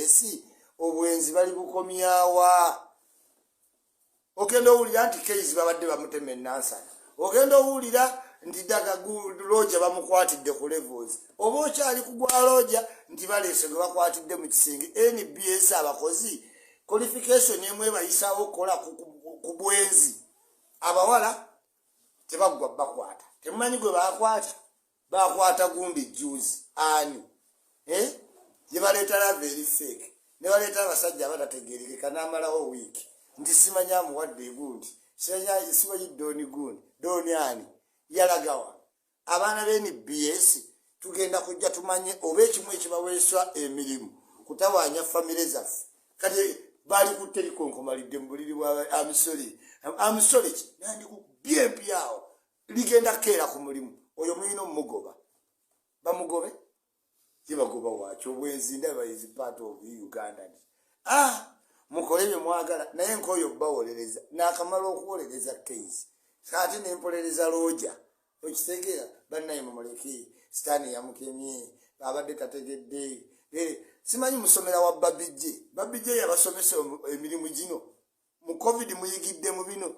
NBS obwenzi bali bukomyawa ogenda owulira nti Keys babadde bamutema enansana ogenda owulira nti daga Roger bamukwatidde ku levels oba okyali kugwa Roger nti baleese gwe bakwatidde mu kisinge NBS abakozi qualification emwe bayisaawo kola ku bwenzi abawala tebagwa bakwata temumanyi gwe bakwata gumbi juzi ani ye baleeta la very fake ne baleeta abasajja abatategeerekeka n'amalawo wiiki nti simanya amuwadde egundi simanyi doni ani yalagawa abaana b'NBS tugenda kujja tumanye oba ekimu ekibaweeswa emirimu kutawaanya famire zaffe kati bali ku terikonkomalidde mu buliri bwa amusole ki nandi ku BMP awo ligenda keera ku mulimu oyo mulina omugoba bamugobe yebagoba waakyo obwenzi ndaba is part of Uganda mukole bye mwagala naye nkoyo bawolereza n'akamala okuwolereza Keys kati nempolereza Roger okitegeera bannaye mumuleki sitani yamukemye abadde tategedde simanyi musomera wa babije yabasomesa emirimu gino mu covid muyigidde mu bino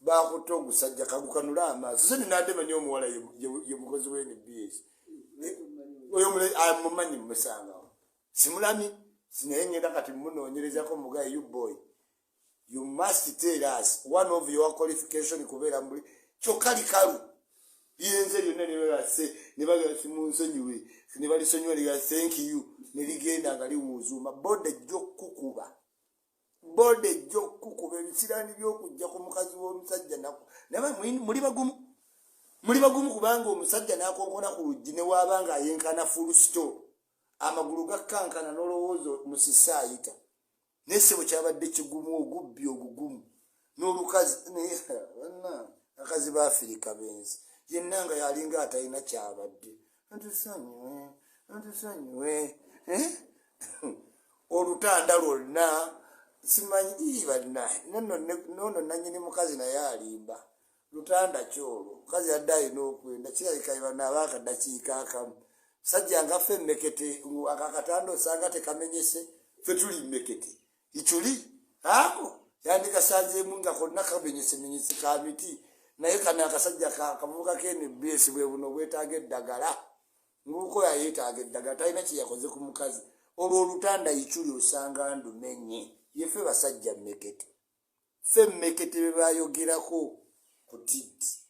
bakuto gusajja kagukanula amaaso so ninadde manyi omuwala ye mukozi wa NBS oyo mumanyi musanga simulami sinaye ngenda kati munoonyerezako mugaye you boy you must tell us one of your qualification kubeera mbuli kyokali kalu yenze lyonna nebagasi munsonyiwe nebalisonyiwa liga thank you neligenda nga liwuzuuma bode ejjokukuba ebisiraani byokujja ku mukazi w'omusajja naye muli bagumu kubanga omusajja n'akonkona ku luggi ne waabanga ayenkana full stop amagulu gakkankana n'olowooza musisa ayita nesebo kyabadde kigumu ogubbi ogugumu n'olukazi akazi ba Afirika benzi yenna nga yalinga atalina kyabadde antusonyiwe olutanda lwonna simanyi bannaye nono nanyini mukazi naye alimba lutanda kyolwo mukazi yadde alina okwenda kirabika bana abakadakiika akamu sajja nga ffe mmekete akakatanda osanga tekamenyese ffe tuli mmekete ikyuli ako yandikasanzeemu nga konna kamenyesemenyese ka miti naye kana akasajja kavubuka KNBS bwe buno bwetaaga eddagala nguko yayeetaaga eddagala talina kyeyakoze ku mukazi olwo olutanda ikyuli osanga ndumenye yeffe basajja mmekete ffe mmekete bwe bayogerako ku titi